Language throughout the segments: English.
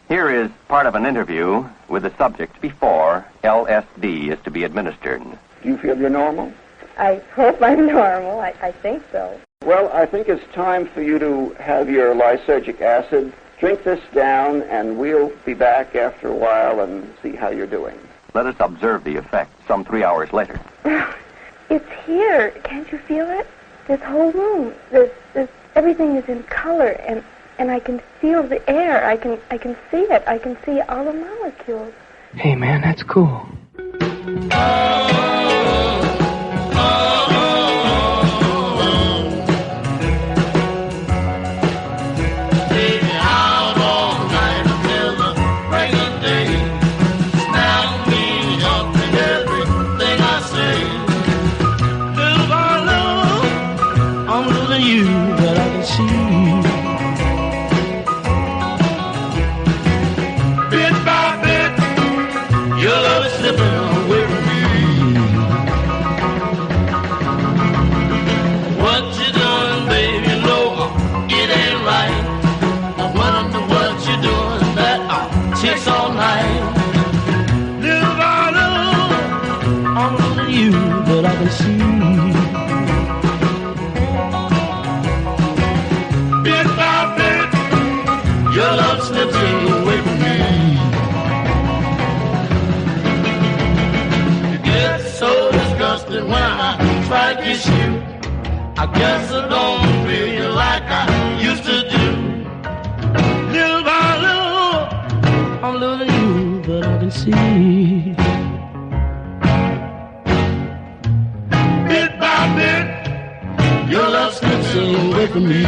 Here is part of an interview with the subject before LSD is to be administered. Do you feel you're normal? I hope I'm normal. I think so. Well, I think it's time for you to have your lysergic acid. Drink this down, and we'll be back after a while and see how you're doing. Let us observe the effect some 3 hours later. It's here. Can't you feel it? This whole room. There's everything is in color, and I can feel the air. I can see it. I can see all the molecules. Hey, man, that's cool. I guess I don't feel you like I used to do. Little by little, I'm losing you, but I can see. Bit by bit, your love slips away from me.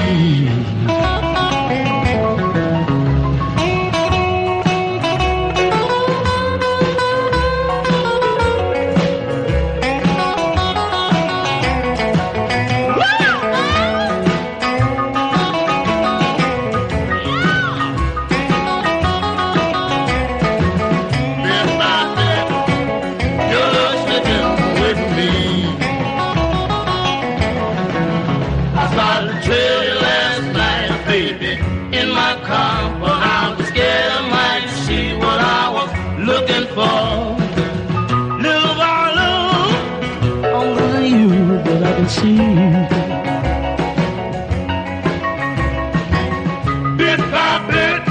Bit by bit,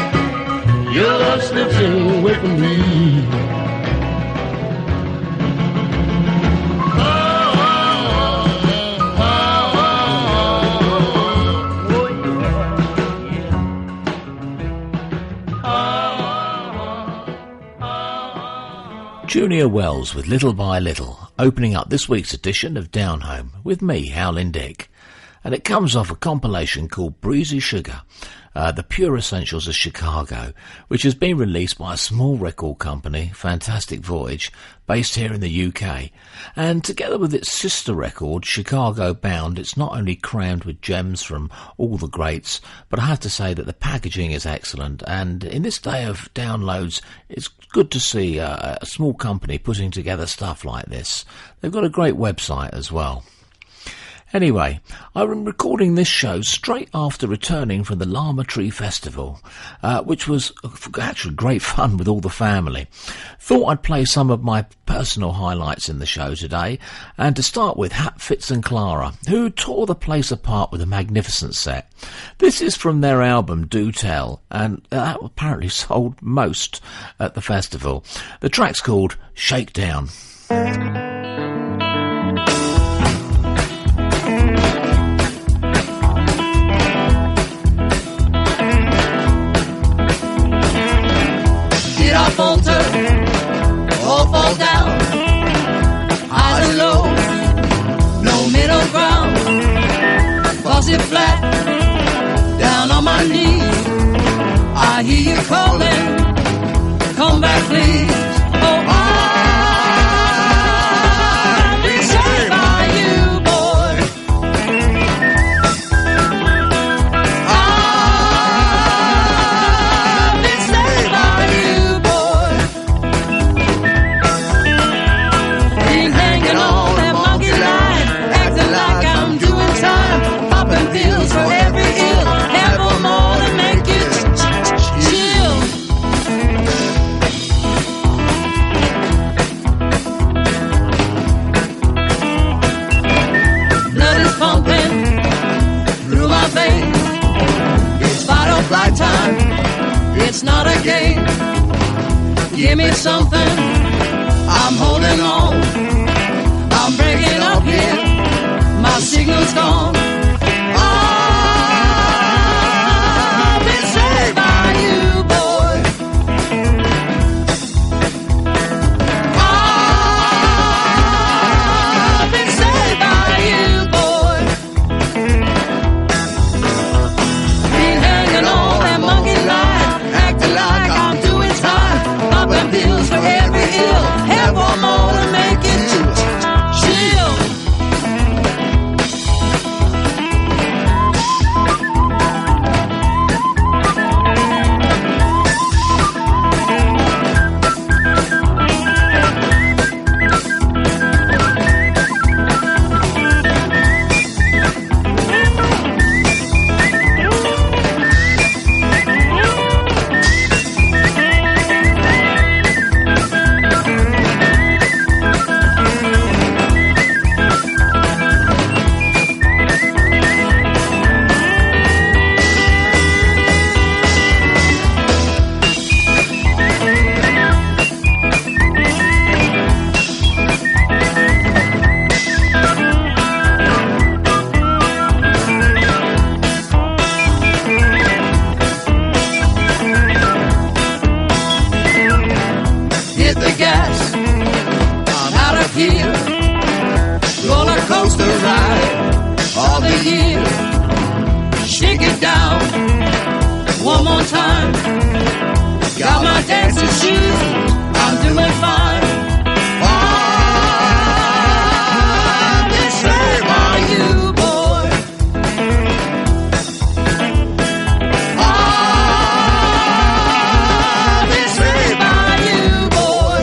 your love slips away from me. Junior Wells with Little by Little, opening up this week's edition of Downhome with me, Howling Dick. And it comes off a compilation called Breezy Sugar, The Pure Essentials of Chicago, which has been released by a small record company, Fantastic Voyage, based here in the UK. And together with its sister record, Chicago Bound, it's not only crammed with gems from all the greats, but I have to say that the packaging is excellent. And in this day of downloads, it's good to see a small company putting together stuff like this. They've got a great website as well. Anyway, I'm recording this show straight after returning from the Llama Tree Festival, which was actually great fun with all the family. Thought I'd play some of my personal highlights in the show today, and to start with, Hat Fitz and Clara, who tore the place apart with a magnificent set. This is from their album Do Tell, and that apparently sold most at the festival. The track's called Shakedown. I falter, all fall down, highs and lows, no middle ground, faucet flat, down on my knees, I hear you calling, come back please, oh I'll be saved by you boy, I'll be saved by you. For every ill, have more to make you chill. it's not a game. Give me something, I'm holding on. I'm breaking up here, my signal's gone. I've been saved by you, boy. I've been saved by you, boy. Been hanging on that monkey line, acting like I'm doing time, popping pills for every ill. Have one more to make it chill. Hit the gas, I'm out of here. Roller coaster ride all the year. Shake it down one more time. Got my dancing shoes, I'm doing fine. I've been saved by you, boy. I've been saved by you, boy.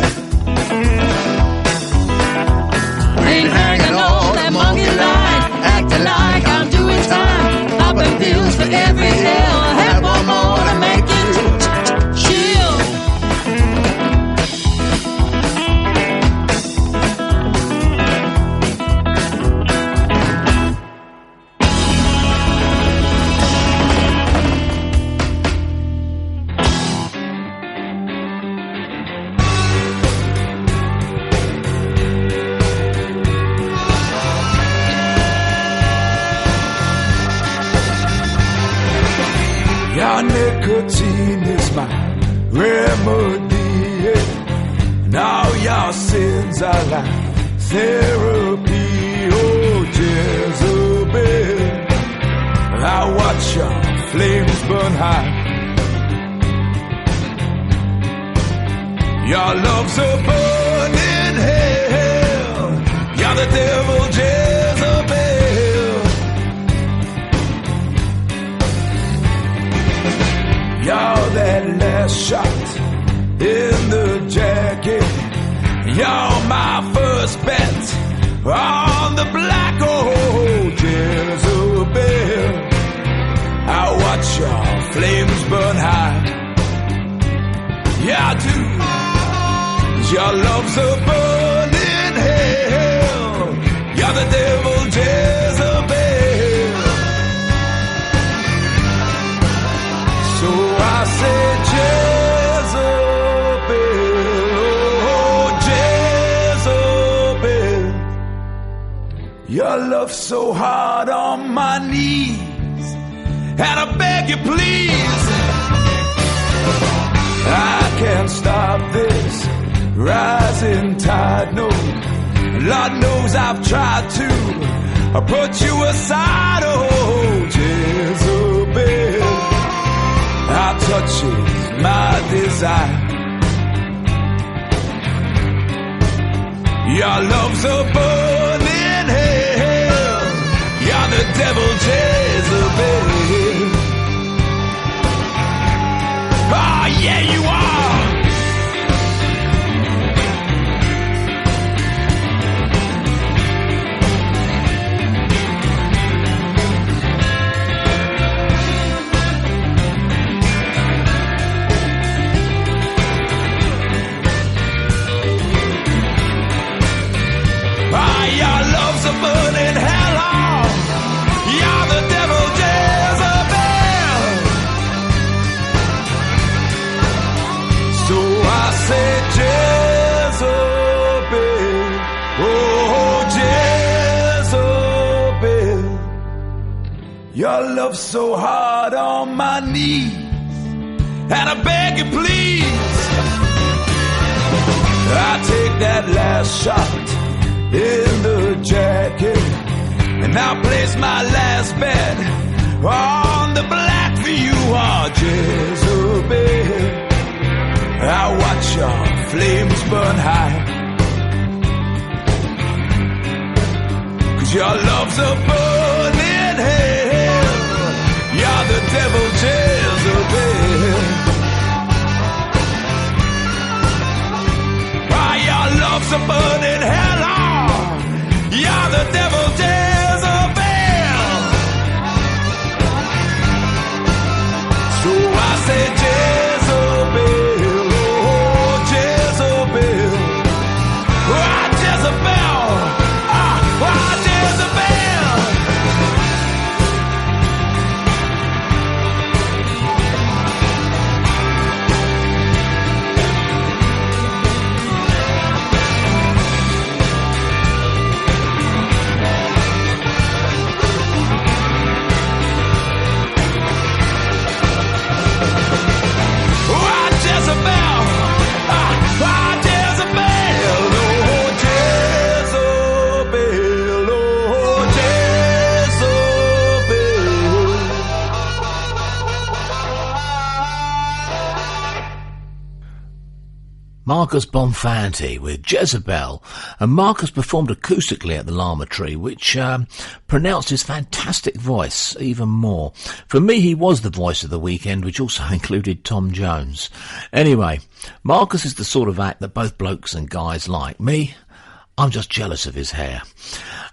Ain't hanging on that monkey line, acting like I'm doing time, popping pills for every hell. I have one more to make it chill. Your nicotine is my remedy, and all your sins are like therapy. Oh, Jezebel, I watch your flames burn high. Your love's a burning hell. You're the devil, Jezebel. You're that last shot in the jacket. You're my first bet on the black hole, Jezebel. I watch your flames burn high. Yeah, I do. Your love's a burning hell. You're the devil, Jezebel. So I say, Jezebel, oh Jezebel, your love's so hard on my knees, and I beg you please, I can't stop this rising tide, no. Lord knows I've tried to put you aside, oh Jezebel. Our touch is my desire. Your love's a burning hell. You're the devil, Jezebel. Oh, yeah, you are. Your love's a burning hell on. You're the devil, Jezebel. Your love so hard on my knees, and I beg you please, I take that last shot in the jacket, and I'll place my last bet on the black for you, oh Jezebel. I watch your flames burn high, 'cause your love's a burning hell. You're the devil, Jezebel. Oh, your love's a burning hell. Oh, you're the devil, Jezebel. So I say Jezebel, oh Jezebel, oh Jezebel, oh Jezebel. Marcus Bonfanti with Jezebel, and Marcus performed acoustically at the Llama Tree, which pronounced his fantastic voice even more. For me, he was the voice of the weekend, which also included Tom Jones. Anyway, Marcus is the sort of act that both blokes and guys like. Me, I'm just jealous of his hair.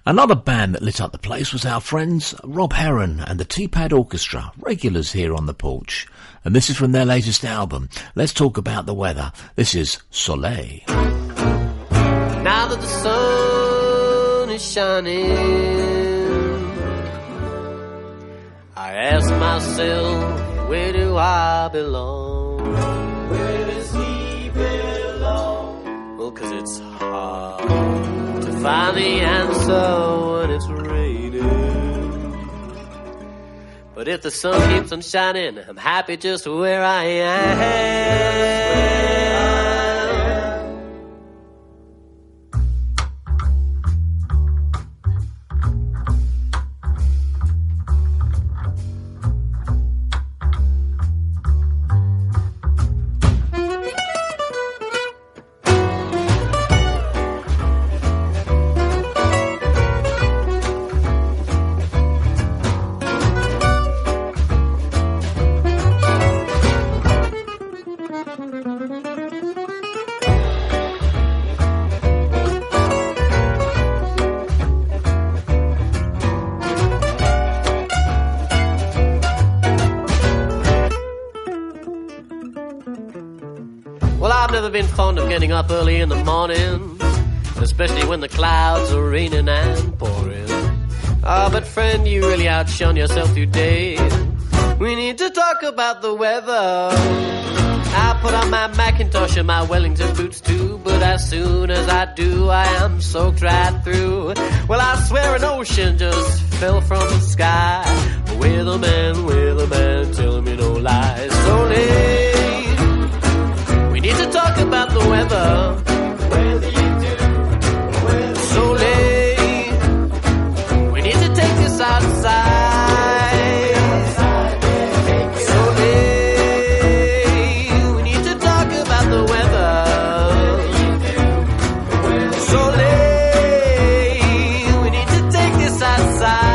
Another band that lit up the place was our friends Rob Heron and the T-Pad Orchestra, regulars here on the porch. And this is from their latest album. Let's talk about the weather. This is Soleil. Now that the sun is shining, I ask myself, where do I belong? Where does he belong? Well, 'cause it's hard to find the answer when it's raining. But if the sun keeps on shining, I'm happy just where I am. Been fond of getting up early in the morning, especially when the clouds are raining and pouring. But friend, you really outshone yourself today. We need to talk about the weather. I put on my Macintosh and my Wellington boots too, but as soon as I do, I am soaked right through. Well, I swear an ocean just fell from the sky. Weatherman, tell me no lies. So late. We need to talk about the weather. Whether you do, whether so late. We need to take this outside. So late. We need to talk about the weather. So late. We need to take this outside.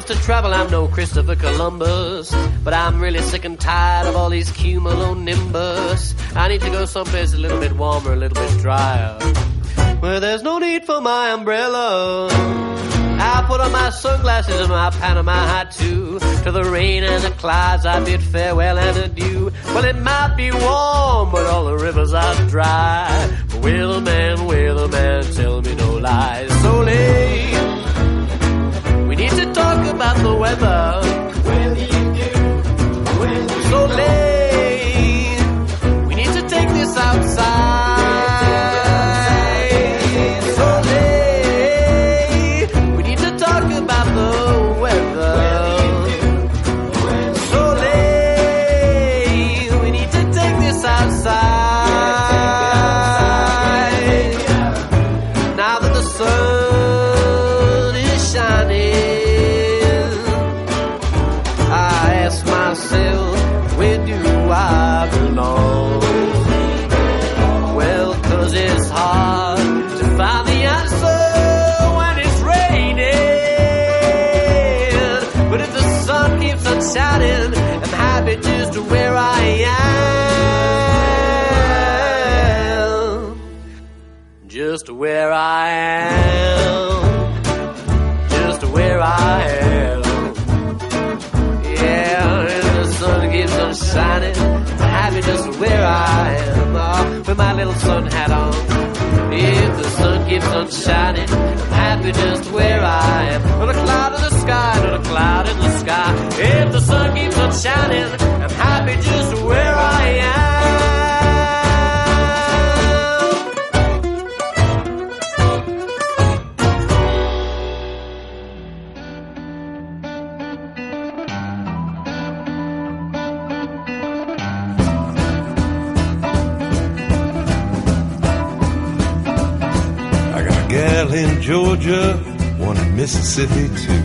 To travel, I'm no Christopher Columbus, but I'm really sick and tired of all these cumulonimbus. I need to go someplace a little bit warmer, a little bit drier, where there's no need for my umbrella. I put on my sunglasses and my Panama hat too. To the rain and the clouds I bid farewell and adieu. Well, it might be warm, but all the rivers are dry. Weatherman, tell me no lies. So late, we need to talk about the weather. Whether you do, so late, we need to take this outside. So late, we need to talk about the weather. So late, we need to take this outside. Now that the sun is shining, I ask myself, where do I belong? Well, 'cause it's hard to find the answer when it's raining. But if the sun keeps on shining, I'm happy just where I am. Just where I am. Just where I am. Yeah, if the sun keeps on shining, I'm happy just where I am. Oh, with my little sun hat on. If the sun keeps on shining, I'm happy just where I am. Not a cloud in the sky, not a cloud in the sky. If the sun keeps on shining, I'm happy just where I am. Gal in Georgia, one in Mississippi too.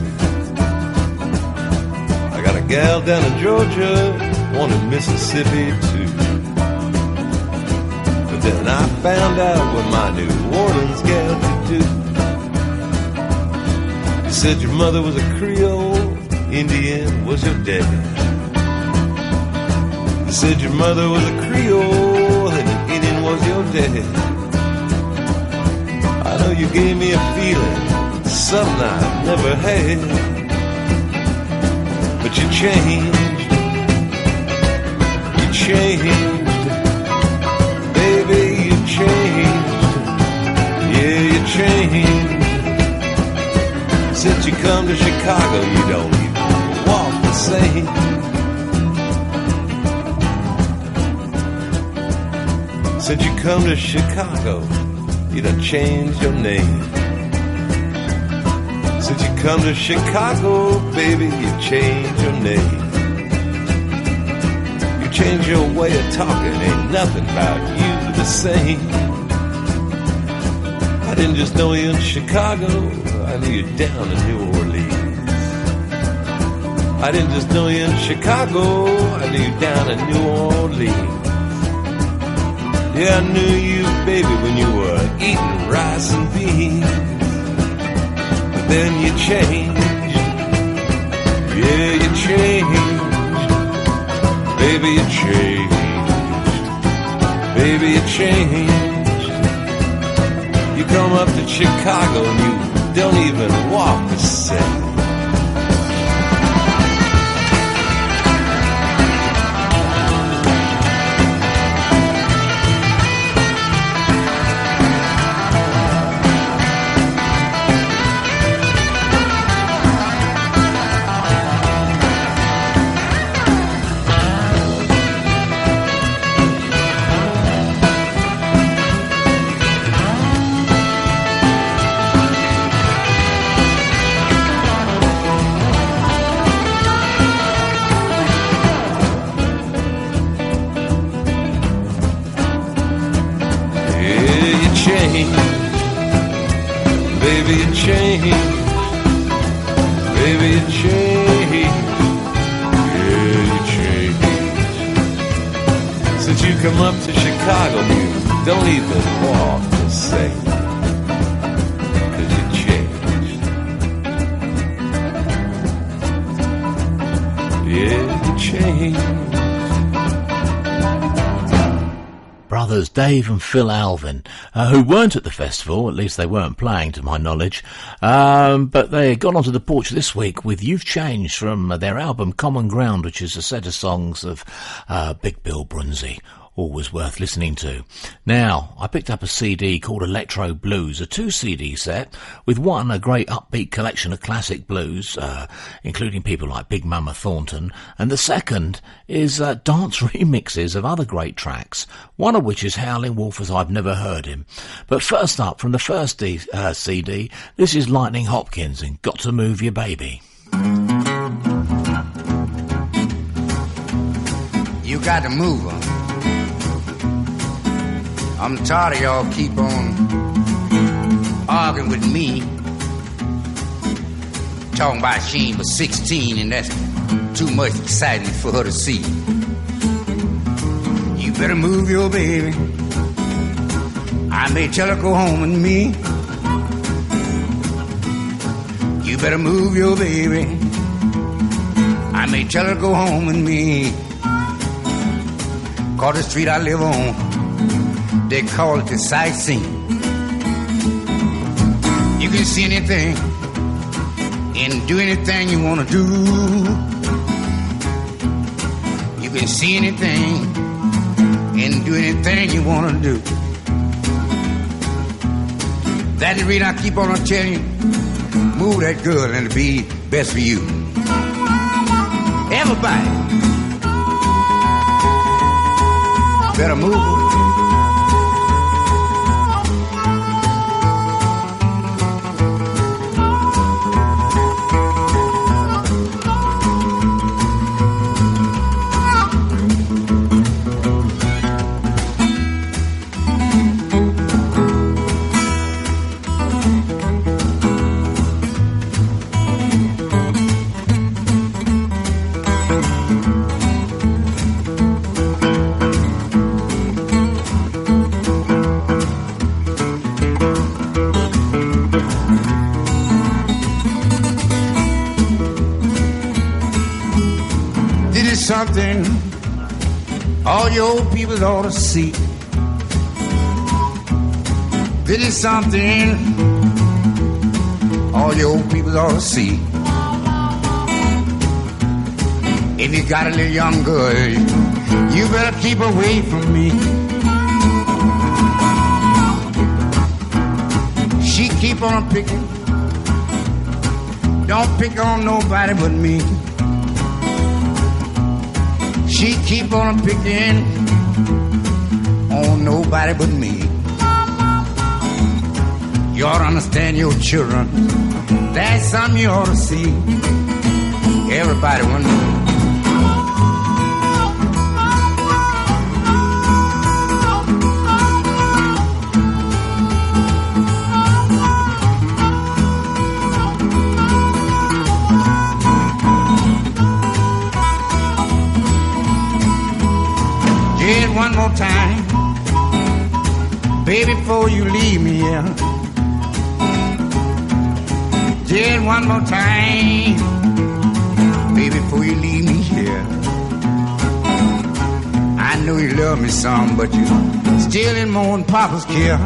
I got a gal down in Georgia, one in Mississippi too. But then I found out what my New Orleans gal could do. You said your mother was a Creole, Indian was your dad. You said your mother was a Creole and an Indian was your dad. I know you gave me a feeling, something I never had. But you changed, baby, you changed. Yeah, you changed. Since you come to Chicago, you don't even walk the same. Since you come to Chicago, you done changed your name. Since you come to Chicago, baby, you changed your name. You changed your way of talking, ain't nothing about you the same. I didn't just know you in Chicago, I knew you down in New Orleans. I didn't just know you in Chicago, I knew you down in New Orleans. Yeah, I knew you, baby, when you were eating rice and beans. But then you changed. Yeah, you changed. Baby, you changed. Baby, you changed. You come up to Chicago and you don't even walk the same. Baby, you changed. Baby, you changed. Yeah, you changed. Since you come up to Chicago, you don't even walk the same. 'Cause you changed. Yeah, you changed. brothers Dave and Phil Alvin, who weren't at the festival, at least they weren't playing to my knowledge, but they got onto the porch this week with You've Changed from their album Common Ground, which is a set of songs of Big Bill Brunsey. Always worth listening to. Now, I picked up a CD called Electro Blues, a 2-CD set, with one, a great upbeat collection of classic blues, including people like Big Mama Thornton, and the second is dance remixes of other great tracks, one of which is Howling Wolf as I've Never Heard Him. But first up, from the first CD, this is Lightning Hopkins and Got to Move Your Baby. You got to move her. I'm tired of y'all keep on arguing with me, talking about she ain't but 16 and that's too much excitement for her to see. You better move your baby. I may tell her go home with me. You better move your baby. I may tell her go home with me. 'Cause the street I live on, they call it the sightseeing. You can see anything and do anything you want to do. You can see anything and do anything you want to do. That's the reason I keep on telling you, move that girl and it'll be best for you. Everybody better move her. Something all your old people ought to see. This is something all your old people ought to see. If you got a little young girl, you better keep away from me. She keep on picking, don't pick on nobody but me. She keep on picking on nobody but me. You ought to understand your children. That's something you ought to see. Everybody wants one more time, baby, before you leave me here. Just one more time, baby, before you leave me here. I know you love me some, but you still in more than Papa's care.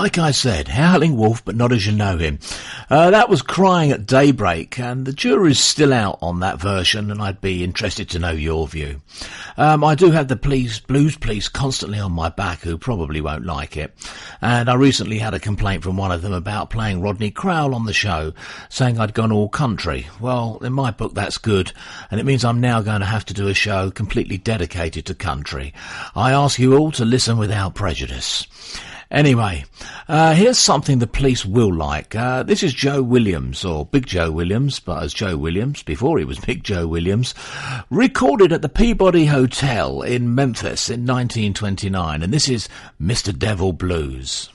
like I said, Howling Wolf, but not as you know him. That was Crying at Daybreak, and the jury's still out on that version, and I'd be interested to know your view. I do have the Blues Police constantly on my back, who probably won't like it. And I recently had a complaint from one of them about playing Rodney Crowell on the show, saying I'd gone all country. Well, in my book that's good, and it means I'm now going to have to do a show completely dedicated to country. I ask you all to listen without prejudice. Anyway, here's something the Police will like. This is Joe Williams, or Big Joe Williams, but as Joe Williams, before he was Big Joe Williams, recorded at the Peabody Hotel in Memphis in 1929, and this is Mr. Devil Blues.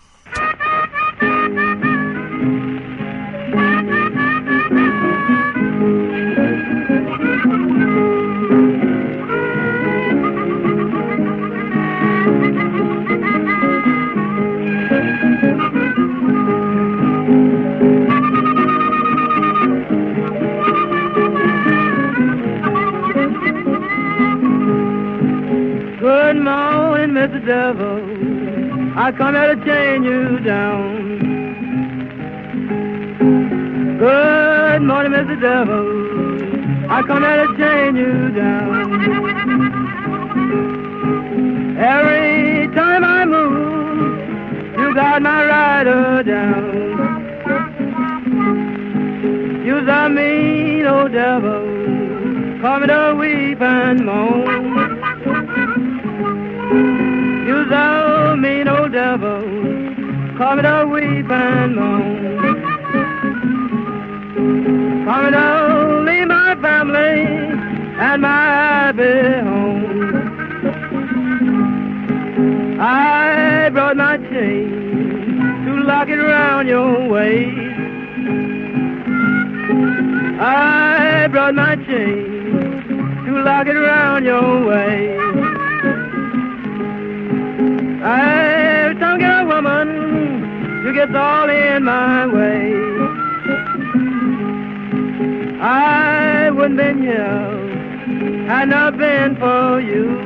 Good morning, Mr. Devil. I come here to chain you down. Good morning, Mr. Devil. I come here to chain you down. Every time I move, you got my rider down. You're a mean old devil, come to weep and moan. You're a mean old devil, come to weep and moan. Come to leave my family and my happy home. I brought my chain to lock it around your waist. I brought my chain to lock it around your waist. Every time I get a woman, you get all in my way. I wouldn't been here had not been for you.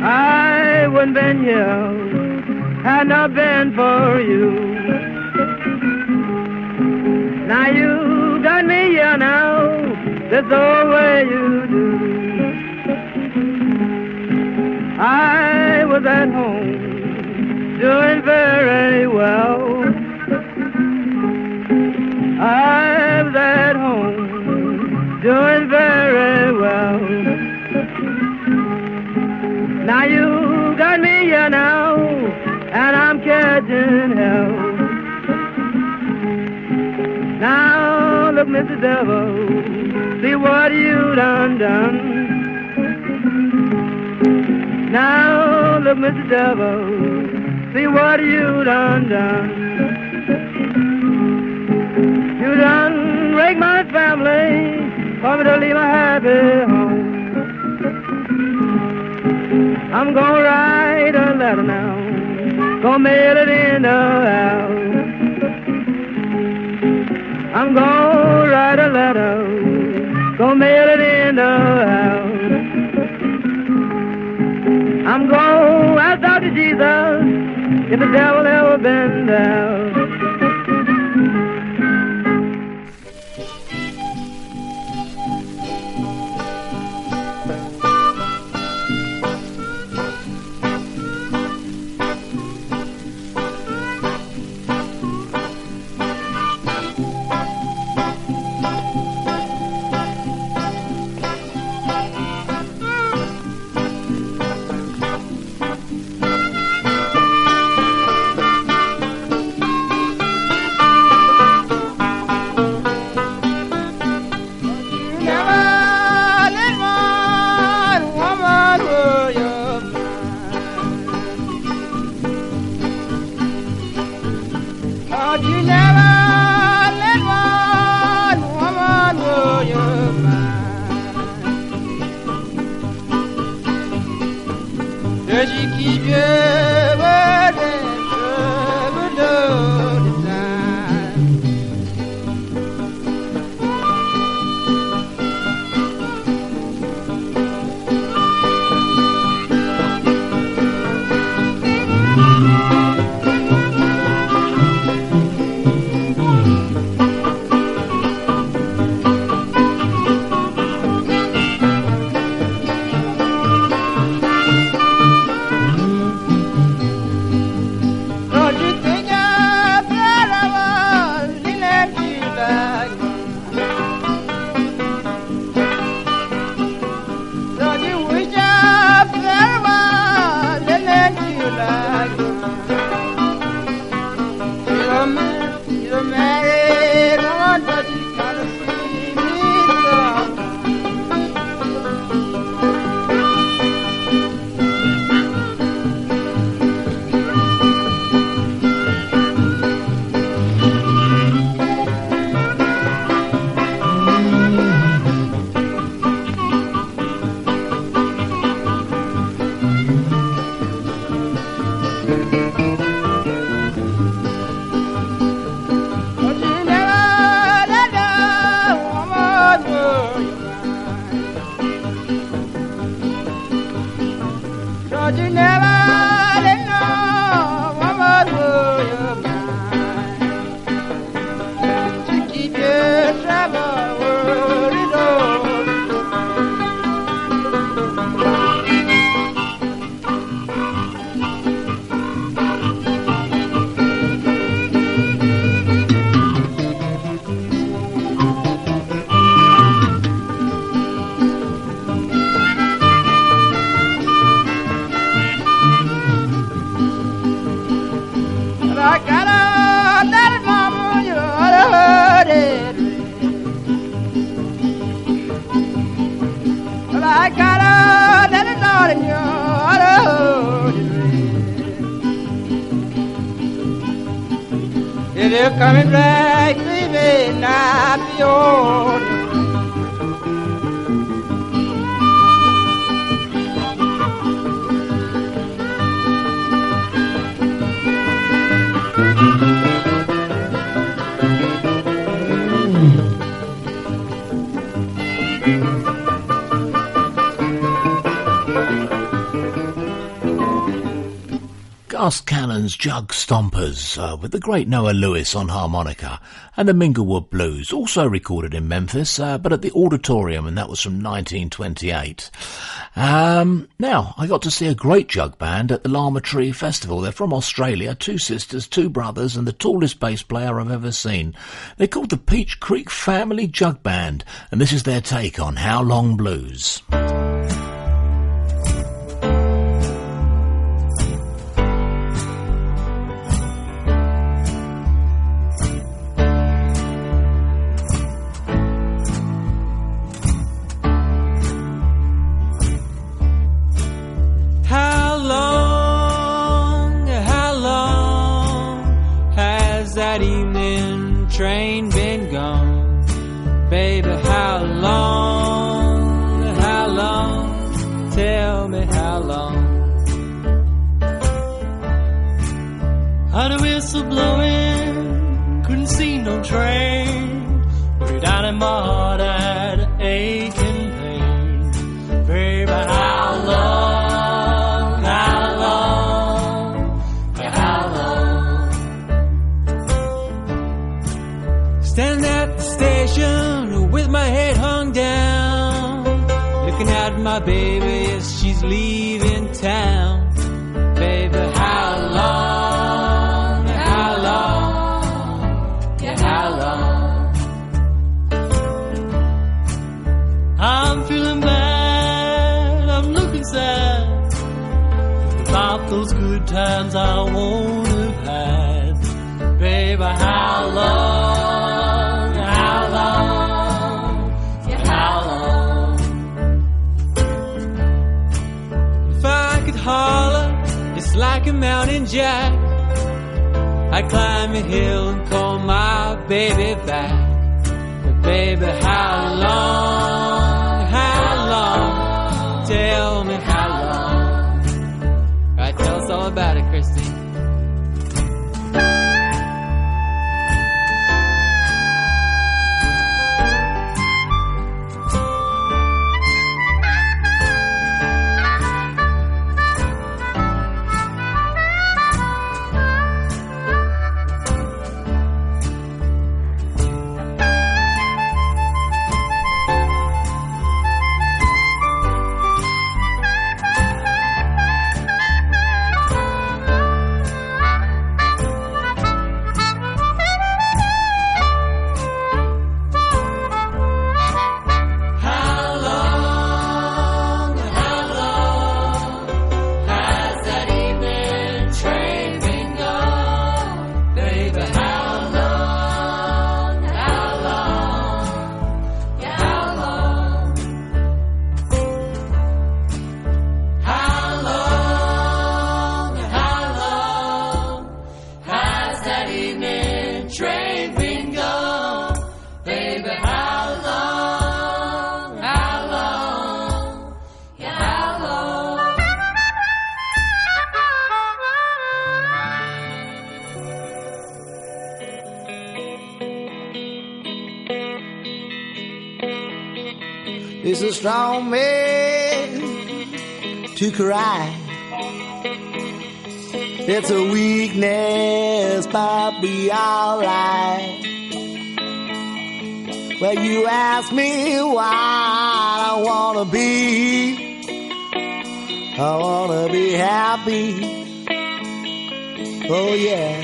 I wouldn't been here had not been for you. Now you got me here now, that's the way you do. I was at home, doing very well. I was at home, doing very well. Now you got me here now, and I'm catching hell. Now look, Mr. Devil, see what you done. Now look, Mr. Devil, see what you done. You done break my family, for me to leave my happy home. I'm gonna write a letter now, gonna mail it in the house. I'm gonna write a letter, gonna mail it in the house. I'm gonna ask Dr. Jesus if the devil ever been down. Lord, you never let no woman worry of mine. To keep your trouble worried over. I got a daddy mama, you ought to heard it. Well, I got a daddy Lord, and you ought to heard it. If you're coming back, baby, not be old. Gus Cannon's Jug Stompers, with the great Noah Lewis on harmonica, and the Minglewood Blues, also recorded in Memphis, but at the Auditorium, and that was from 1928. Now, I got to see a great jug band at the Llama Tree Festival. They're from Australia, 2 sisters, 2 brothers, and the tallest bass player I've ever seen. They're called the Peach Creek Family Jug Band, and this is their take on How Long Blues. Train been gone, baby, how long, tell me how long. Had a whistle blowing, couldn't see no train, way down in my heart I had an aching pain, baby, how long. Standing at the station with my head hung down, looking at my baby as she's leaving town. Baby, how long, yeah, how long. I'm feeling bad, I'm looking sad, about those good times I won't have had. Baby, how long? Holler, it's like a mountain jack. I climb a hill and call my baby back. But baby, how long, tell me how long. Right, tell us all about it, Christine. It's a strong man to cry It's a weakness, but be alright. Well, you ask me why I wanna be. I wanna be happy. Oh yeah.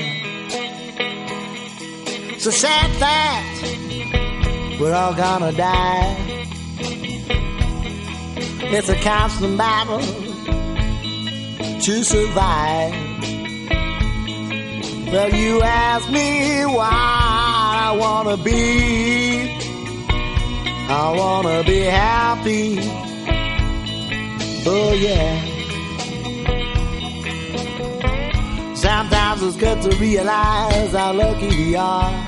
It's a sad fact, we're all gonna die. It's a constant battle to survive. Well, you ask me why I wanna be. I wanna be happy. Oh yeah. Sometimes it's good to realize how lucky we are.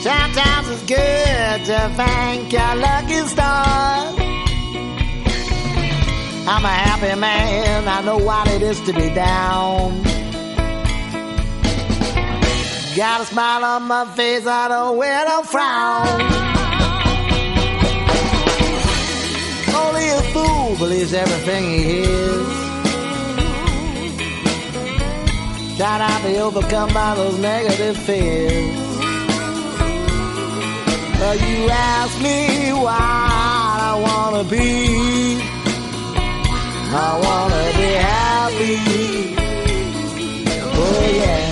Sometimes it's good to thank our lucky stars. I'm a happy man, I know what it is to be down. Got a smile on my face, I don't wear no frown. Only a fool believes everything he hears. Try not to be overcome by those negative fears. Well, you ask me why I wanna be. I wanna be happy. Oh yeah.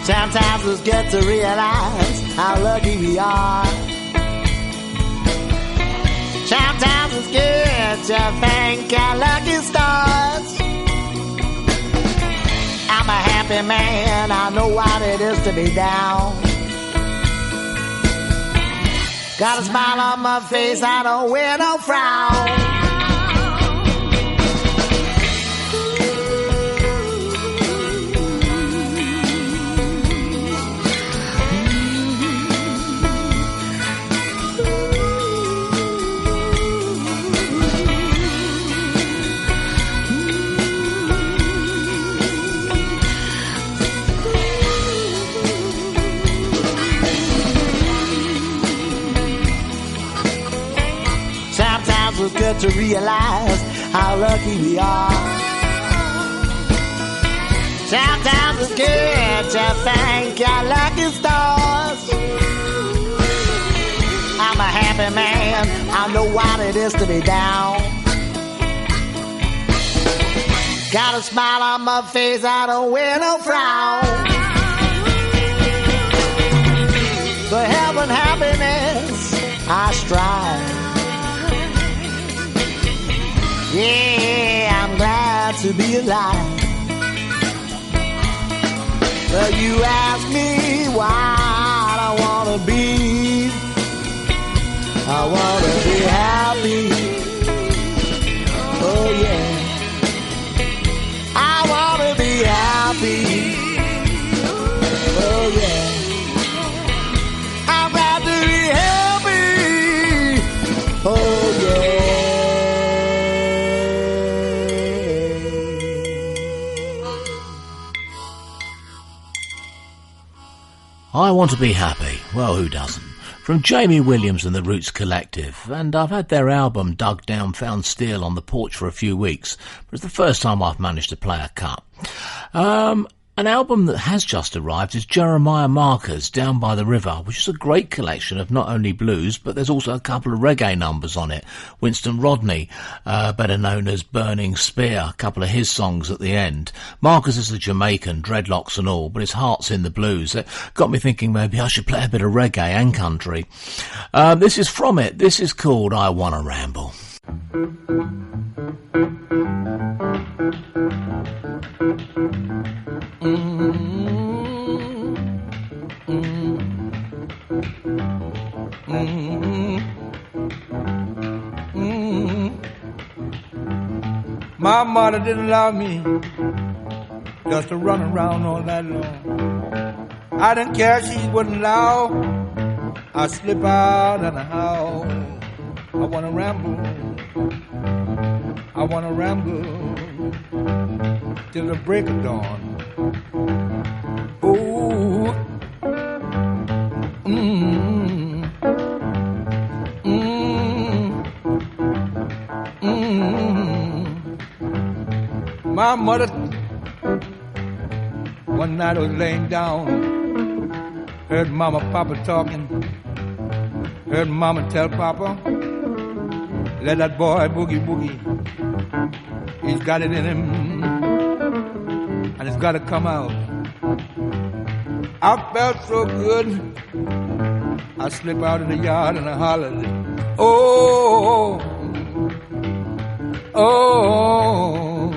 Sometimes it's good to realize how lucky we are. Sometimes it's good to thank our lucky stars. I'm a happy man, I know what it is to be down. Got a smile on my face, I don't wear no frown. It's good to realize how lucky we are. Sometimes it's good to thank our lucky stars. I'm a happy man, I know what it is to be down. Got a smile on my face, I don't wear no frown. For health and happiness, I strive. Yeah, I'm glad to be alive. Well, you ask me why I wanna be. I wanna be happy. Oh yeah. I wanna be happy. Oh yeah. I'm glad to be happy. Oh yeah. I want to be happy. Well, who doesn't? From Jamie Williams and the Roots Collective, and I've had their album Dug Down Found Steel on the porch for a few weeks, but it's the first time I've managed to play a cut. An album that has just arrived is Jeremiah Marker's Down by the River, which is a great collection of not only blues, but there's also a couple of reggae numbers on it. Winston Rodney, better known as Burning Spear, a couple of his songs at the end. Marker's is a Jamaican, dreadlocks and all, but his heart's in the blues. It got me thinking maybe I should play a bit of reggae and country. This is from it. This is called I Wanna Ramble. My mother didn't love me just to run around all night long. I didn't care, she wouldn't allow. I slip out and I howl. I wanna ramble, I wanna ramble till the break of dawn. Oh, My mother, one night I was laying down, heard Mama, Papa talking, heard Mama tell Papa, let that boy boogie boogie. He's got it in him, and it's got to come out. I felt so good, I slipped out in the yard and I hollered, oh, oh,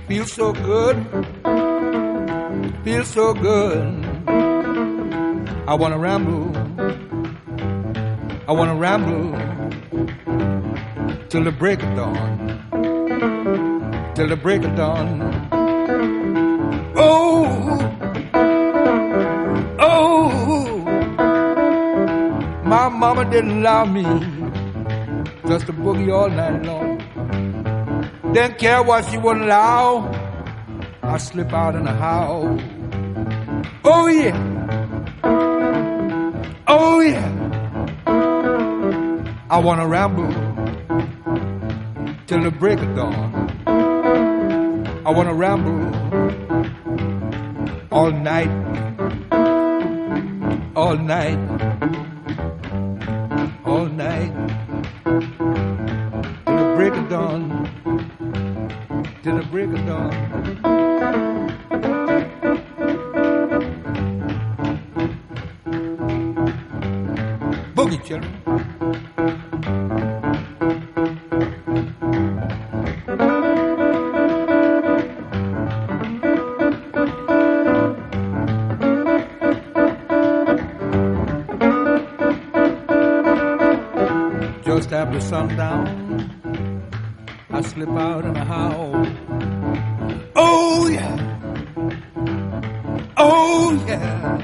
feels so good, feels so good. I wanna ramble, I wanna ramble till the break of dawn, till the break of dawn. Oh, oh, my mama didn't allow me just to boogie all night long. Didn't care what she wouldn't allow. I slip out in a howl. Oh yeah, oh yeah. I wanna ramble till the break of dawn. I wanna ramble all night, all night, all night till the break of dawn, till the break of dawn. Boogie, children. Just after sundown, I slip out in a howl. Oh yeah, oh yeah,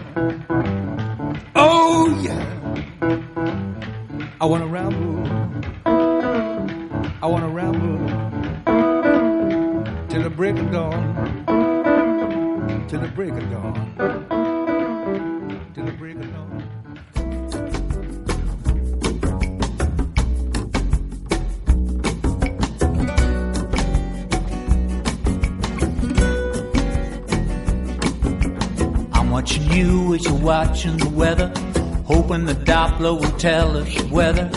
oh yeah. I wanna ramble, I wanna ramble till the break of dawn, till the break of dawn, till the break of dawn. Watching you as you're watching the weather, hoping the Doppler will tell us whether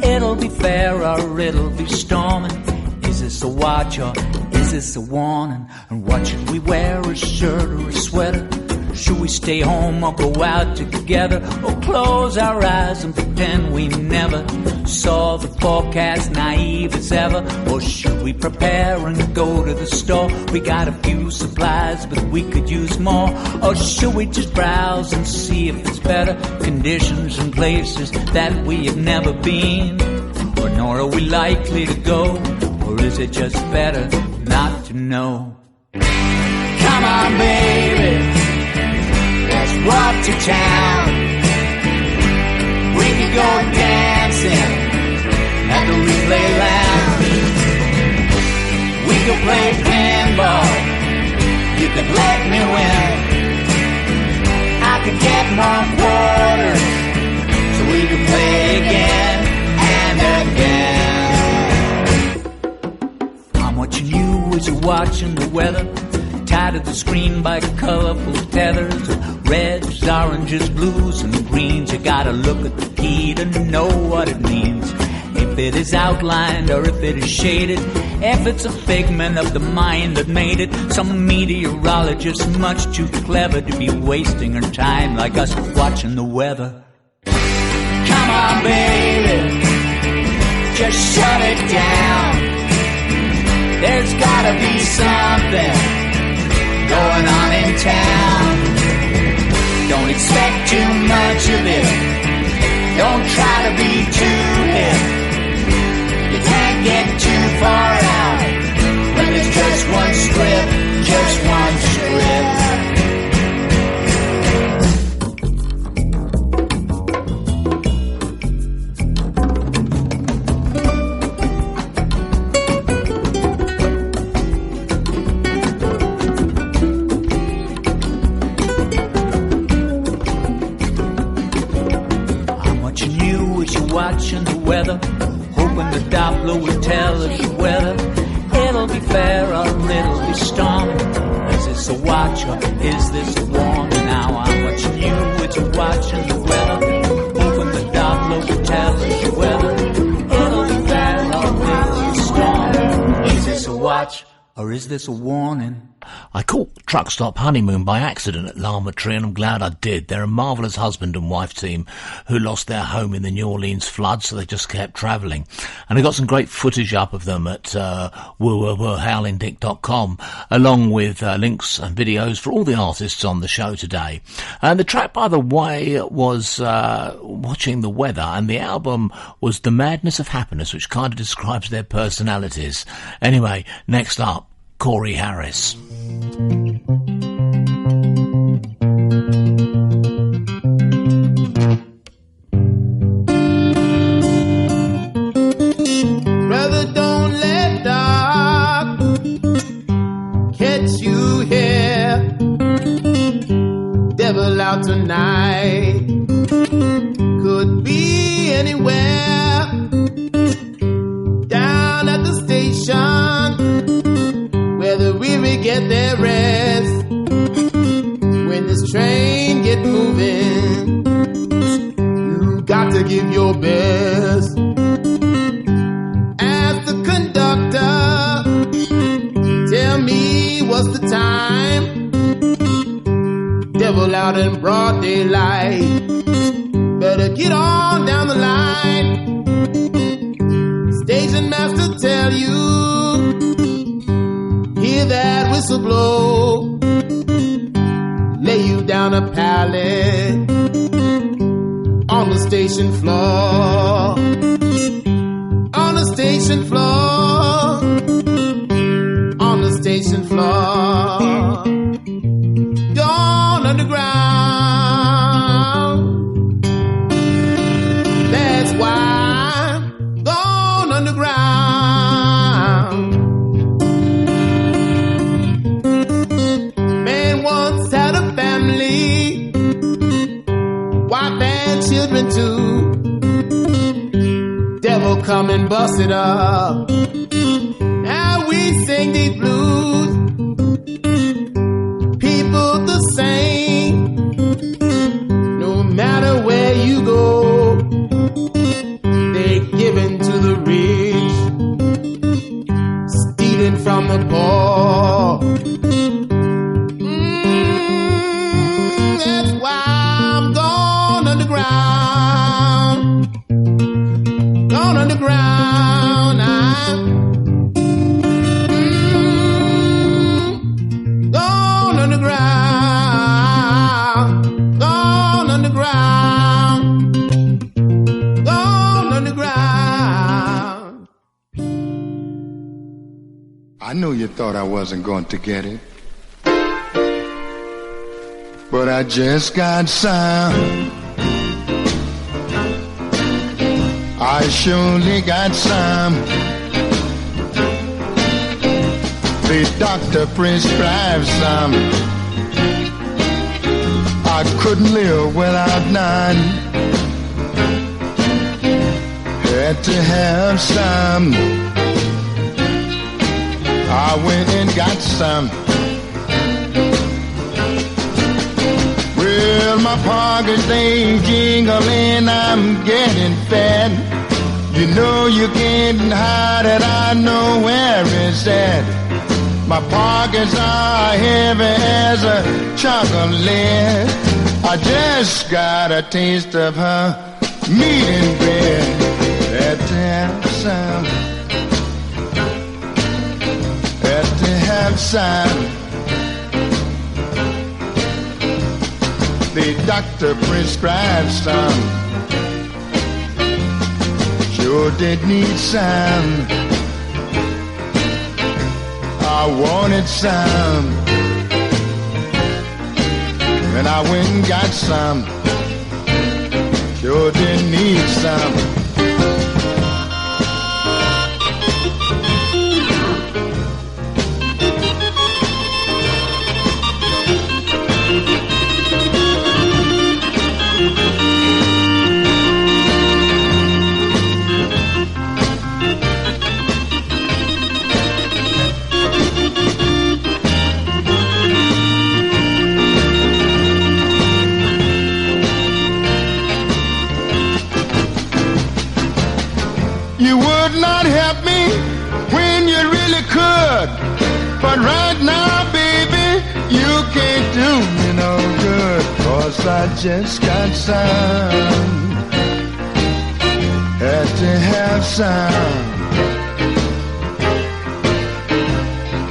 it'll be fair or it'll be storming. Is this a watch or is this a warning? And what should we wear, a shirt or a sweater? Should we stay home or go out together, or close our eyes and pretend we never saw the forecast, naive as ever? Or should we prepare and go to the store? We got a few supplies, but we could use more. Or should we just browse and see if it's better conditions and places that we have never been? Or nor are we likely to go? Or is it just better not to know? Come on, baby, let's walk to town. We could go dancing at the replay lounge. We could play pinball, you could let me win. I could get more quarters so we could play again and again. I'm watching you as you're watching the weather, tied to the screen by colorful tethers, reds, oranges, blues, and greens. You gotta look at the key to know what it means. If it is outlined or if it is shaded, if it's a figment of the mind that made it. Some meteorologist much too clever to be wasting her time like us watching the weather. Come on, baby, just shut it down. There's gotta be something going on in town. Don't expect too much of it. Don't try to be too hip. You can't get too far out when there's just one script, just one weather, hoping the Doppler will tell us the weather. It'll be fair or it'll be stormy. Is this a watch or is this a warning? Now I'm watching you with your watching the weather, hoping the Doppler will tell us the weather. It'll be fair or it'll be stormy. Is this a watch or is this a warning? I caught the truck stop honeymoon by accident at Lama Tree, and I'm glad I did. They're a marvellous husband and wife team who lost their home in the New Orleans flood, so they just kept travelling. And I got some great footage up of them at howlingdick.com, along with links and videos for all the artists on the show today. And the track, by the way, was Watching the Weather, and the album was The Madness of Happiness, which kind of describes their personalities. Anyway, next up, Corey Harris. Brother, don't let dark catch you here. Devil out tonight, could be anywhere. Down at the station, where the weary get their rest. When this train get moving, you got to give your best. Ask the conductor, tell me what's the time. Devil out in broad daylight, better get on down the line. Station master tell you, hear that whistle blow, lay you down a pallet on the station floor. On the station floor, on the station floor. Gone underground, that's why I'm gone underground. Man once had a family, wife and children too. Devil come and bust it up. Now we sing these blues. People the same, no matter where you go. They giving to the rich, stealing from the poor. That's why I'm gone underground. Gone underground, gone underground, gone underground, gone underground. I knew you thought I wasn't going to get it, but I just got some. I surely got some. The doctor prescribed some. I couldn't live without none. Had to have some. I went and got some. Well, my pockets they jingling, I'm getting fat. You know you can't hide it, I know where it's at. My pockets are heavy as a chocolate. I just got a taste of her meat and bread. Had to have some. Had to have some. The doctor prescribed some. Sure did need some. I wanted some, and I went and got some. Sure did need some. You can't do me no good, 'cause I just got some. Had to have some.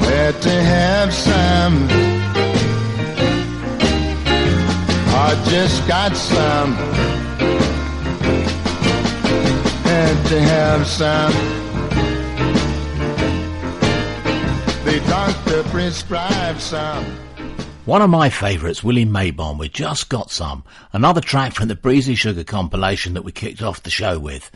Had to have some. I just got some. Had to have some. The doctor prescribed some. One of my favourites, Willie Maybon, with Just Got Some, another track from the Breezy Sugar compilation that we kicked off the show with.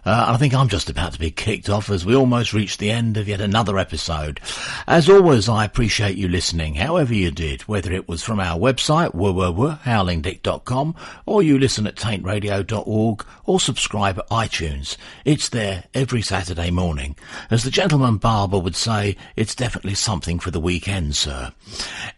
I think I'm just about to be kicked off as we almost reach the end of yet another episode. As always, I appreciate you listening, however you did, whether it was from our website, howlingdick.com, or you listen at taintradio.org, or subscribe at iTunes. It's there every Saturday morning. As the gentleman barber would say, it's definitely something for the weekend, sir.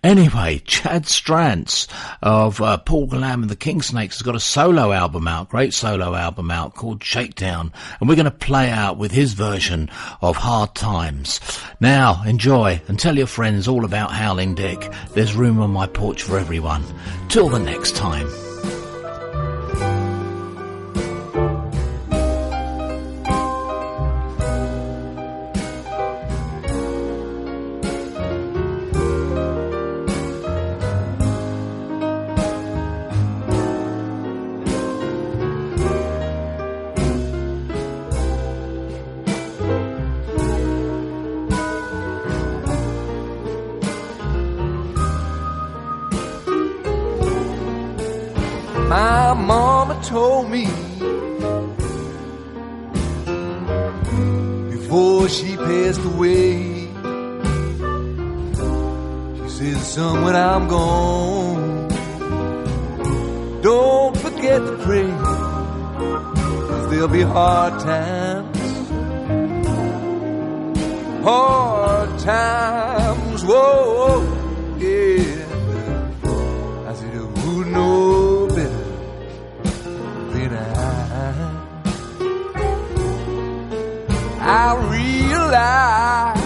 Anyway, Chad Strantz of Paul Galam and the King Snakes has got a solo album out, great solo album out, called Shakedown. And we're going to play out with his version of Hard Times. Now, enjoy and tell your friends all about Howling Dick. There's room on my porch for everyone. Till the next time. My mama told me before she passed away, she said, son, when I'm gone, don't forget to pray, 'cause there'll be hard times, whoa, yeah. I said, who knows better than I realized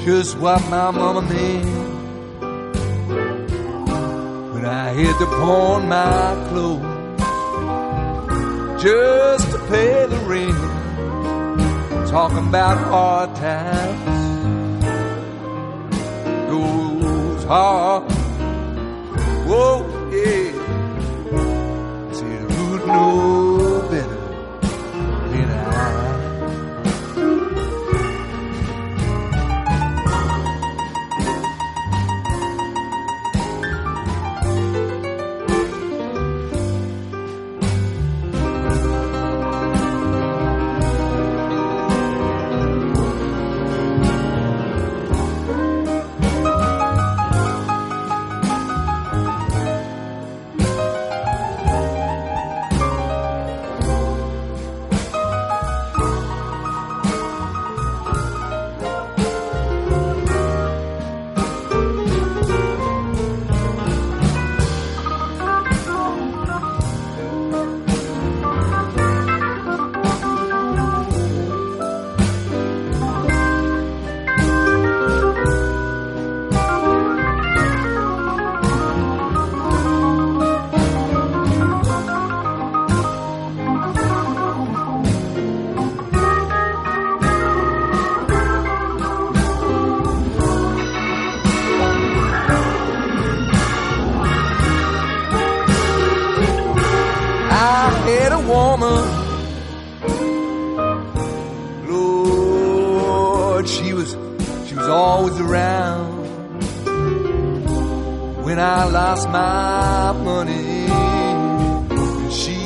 just what my mama meant when I had to pawn my clothes just to pay the rent. Talking about hard times, those hard, whoa, yeah. Said who'd know better than I. Woman, Lord, she was always around when I lost my money. She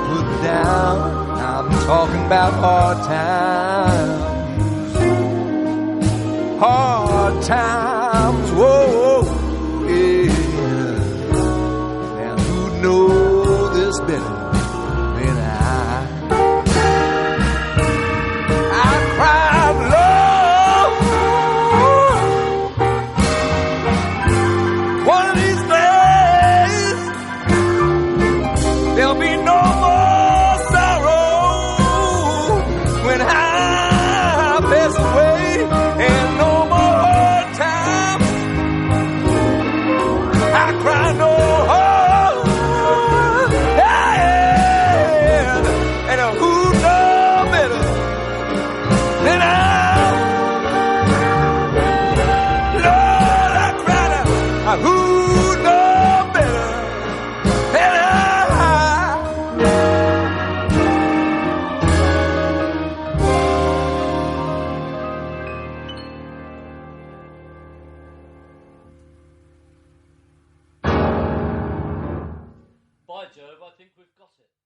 put me down. I'm talking about hard times, whoa, yeah. Now who knows this better? When I pass away, and no By Jove, I think we've got it.